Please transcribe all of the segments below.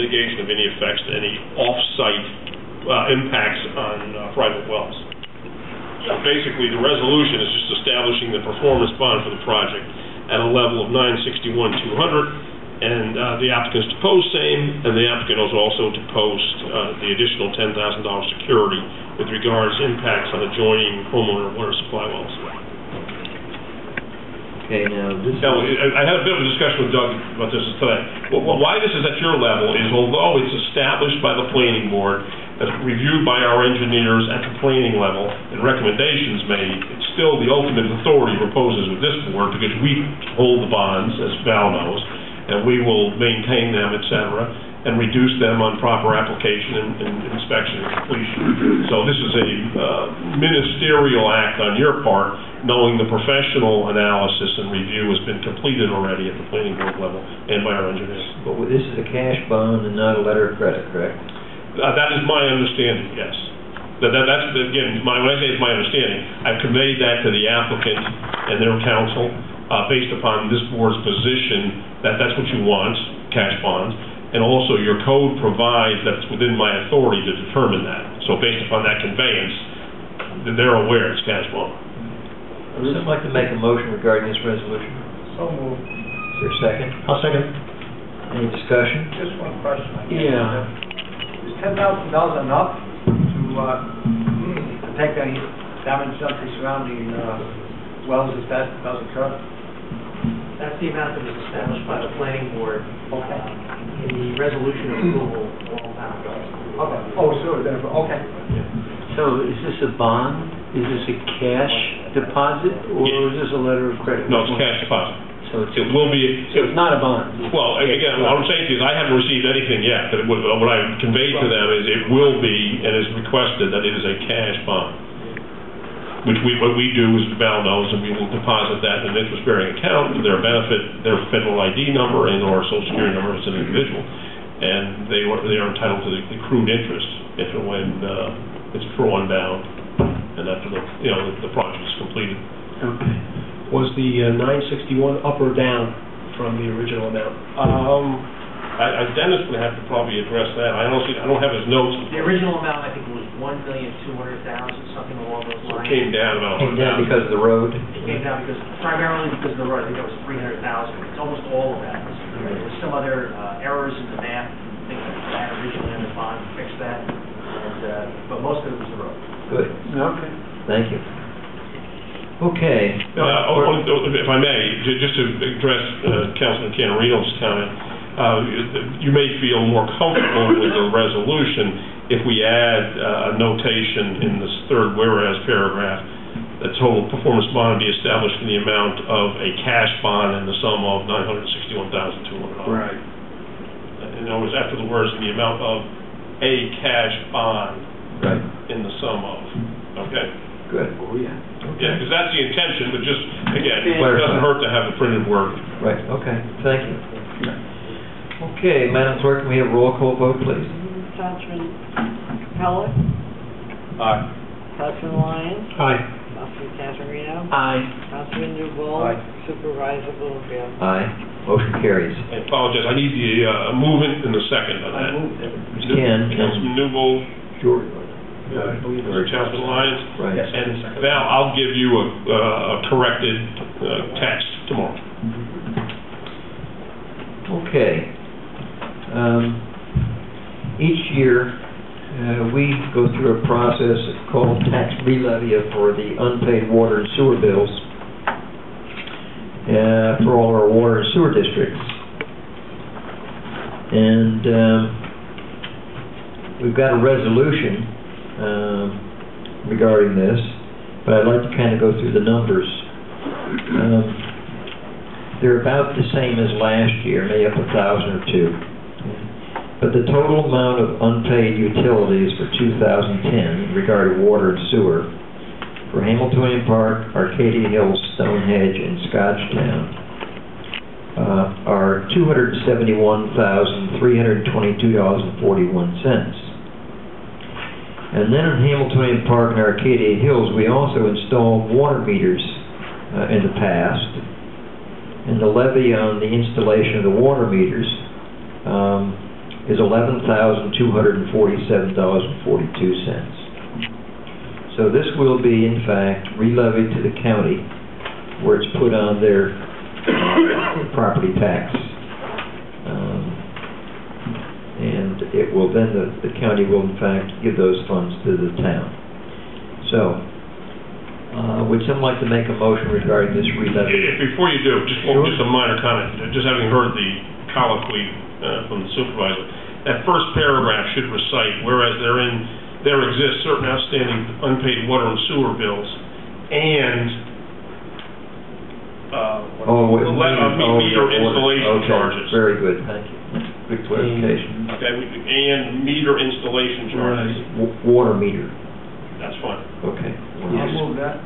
mitigation of any effects to any off-site impacts on private wells. So basically, the resolution is just establishing the performance bond for the project at a level of $961,200, and the applicant's to post same, and the applicant is also to post the additional $10,000 security with regards to impacts on adjoining homeowner water supply wells. Okay, now this. Now, I had a bit of a discussion with Doug about this today. Why this is at your level is, although it's established by the planning board, that's reviewed by our engineers at the planning level, and recommendations made, it's still the ultimate authority reposes with this board, because we hold the bonds, as Val knows, and we will maintain them, et cetera, and reduce them on proper application and inspection and completion. So this is a ministerial act on your part, knowing the professional analysis and review has been completed already at the planning board level and by our engineers. But this is a cash bond and not a letter of credit, correct? That is my understanding, yes. That's, again, when I say it's my understanding, I've conveyed that to the applicant and their counsel based upon this board's position that that's what you want, cash bonds, and also your code provides that it's within my authority to determine that. So based upon that conveyance, they're aware it's cash bond. Would someone like to make a motion regarding this resolution? So moved. Is there a second? I'll second. Any discussion? Just one question. Yeah. Is $10,000 enough to protect any damage done to surrounding wells if that does occur? That's the amount that was established by the planning board Okay. in the resolution approval a long time ago. Okay. Oh, sure. Okay. So is this a bond? Is this a cash deposit, or is this a letter of credit? No, it's cash deposit. So it's It will be. it's not a bond. Well, again, what I'm saying to you is I haven't received anything yet, but what I conveyed to them is it will be, and is requested that it is a cash bond. Which what we do, as Val knows, and we will deposit that in an interest-bearing account to their benefit, their federal ID number and or social security number as an individual, and they are entitled to the accrued interest if and when it's drawn down and after the project is completed. Okay. Was the 961 up or down from the original amount? Dennis would have to probably address that. I don't have his notes. The original amount, I think, was $1,200,000, something along those So it lines. came down about Came down because of the road? It came down primarily because of the road. I think that was $300,000. It's almost all of that. There was some other errors in the math, things like that originally on the bond, fixed that, but most of it was the road. Good. Okay. Thank you. Okay. If I may, just to address Councilman Canarino's comment, you may feel more comfortable with the resolution if we add a notation in this third whereas paragraph that total performance bond be established in the amount of a cash bond in the sum of $961,200. Right. In other words, after the words, in the amount of a cash bond Right. in the sum of. Okay? Good. Oh, yeah. Yeah, because that's the intention, but just, again, it Clarify. doesn't hurt to have the printed word. Right, okay, thank you. Okay, Madam Clerk, can we have a roll call vote, please? Councilman Capella? Aye. Councilman Lyons? Aye. Councilman Catarino? Aye. Councilman Newbold? Aye. Supervisor Littlefield? Aye. Motion carries. I apologize, I need the movement in the second on that. I moved it. Mr. Ken? Councilman Newbold, George. I believe it. Councilman Lyons, Right. and Val, I'll give you a corrected text tomorrow. Okay. Each year, we go through a process called tax re-levy for the unpaid water and sewer bills for all our water and sewer districts. And we've got a resolution regarding this, but I'd like to kind of go through the numbers. They're about the same as last year, maybe up 1,000 or two. But the total amount of unpaid utilities for 2010 regarding water and sewer for Hamiltonian Park, Arcadia Hills, Stonehenge, and Scotchtown are $271,322.41. And then in Hamiltonian Park and Arcadia Hills, we also installed water meters in the past. And the levy on the installation of the water meters is $11,247.42. So this will be, in fact, re-levied to the county, where it's put on their property tax. And it will then, the county will, in fact, give those funds to the town. So, would someone like to make a motion regarding this re-levy? Before you do, just a minor comment. Just having heard the colloquy from the supervisor, that first paragraph should recite, whereas there exist certain outstanding unpaid water and sewer bills, and meter installation charges. Very good, thank you. Good clarification. Okay, and meter installation charges. Water meter. That's fine. Okay. I'll move that.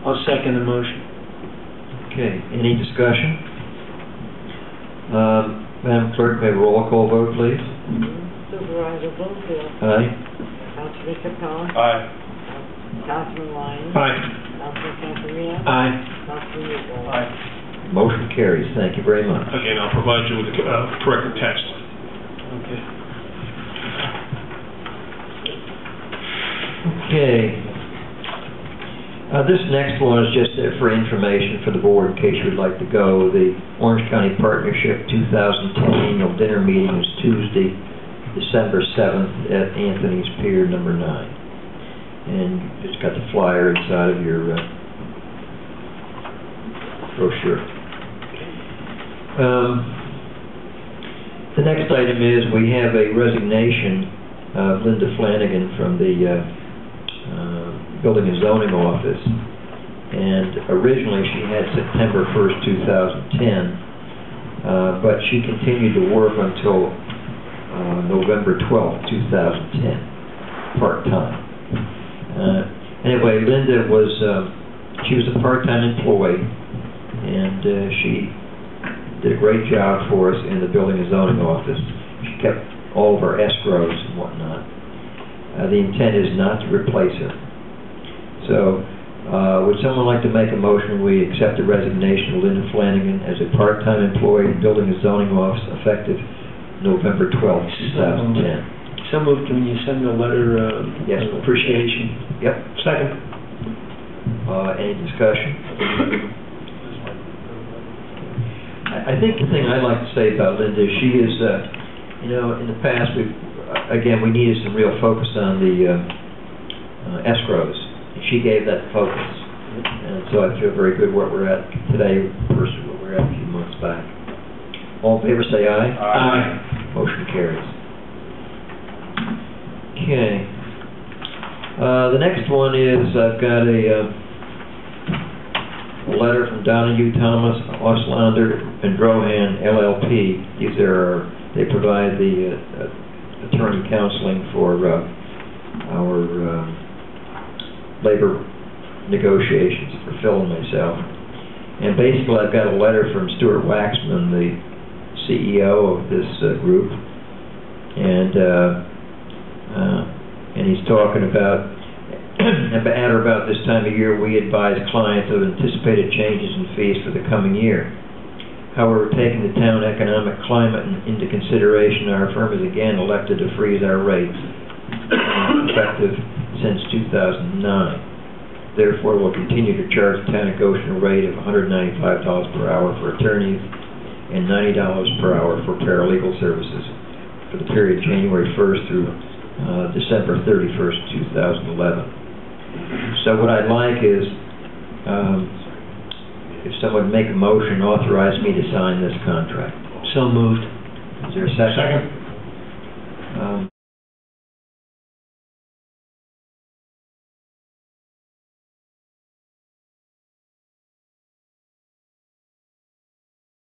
I'll second the motion. Okay, any discussion? Madam Clerk, may I have a roll call vote, please? Supervisor Bloomfield. Aye. Councilman Capone. Aye. Councilman Lyons. Aye. Councilman Campbell. Aye. Councilman Newbold. Aye. Motion carries. Thank you very much. Again, I'll provide you with the corrected text. Okay. Okay. This next one is just for information for the board in case you would like to go. The Orange County Partnership 2010 annual dinner meeting is Tuesday, December 7th at Anthony's Pier number 9. And it's got the flyer inside of your brochure. The next item is we have a resignation of Linda Flanagan from the Building and Zoning Office, and originally she had September 1st, 2010, but she continued to work until November 12th, 2010, part-time. Anyway, Linda was a part-time employee, and she did a great job for us in the Building and Zoning Office. She kept all of our escrows and whatnot. The intent is not to replace her. So, would someone like to make a motion we accept the resignation of Linda Flanagan as a part-time employee in Building and Zoning Office effective November 12th, 2010? So moved when you send the letter Yes. of appreciation. Yep. Second. Any discussion? I think the thing I'd like to say about Linda is she is, in the past, we needed some real focus on the escrows. She gave that focus. And so I feel very good where we're at today versus where we were at a few months back. All in favor say aye. Aye. Motion carries. Okay. The next one is I've got a letter from Donahue Thomas, Oslander, and Drohan, LLP. They provide the attorney counseling for our labor negotiations for Phil and myself. And basically I've got a letter from Stuart Waxman, the CEO of this group, and he's talking about at or about this time of year, we advise clients of anticipated changes in fees for the coming year. However, taking the town economic climate into consideration, our firm has again elected to freeze our rates, effective since 2009. Therefore, we'll continue to charge the town of Goshen a rate of $195 per hour for attorneys and $90 per hour for paralegal services for the period January 1st through December 31st, 2011. So what I'd like is, if someone would make a motion, authorize me to sign this contract. So moved. Is there a second? Second.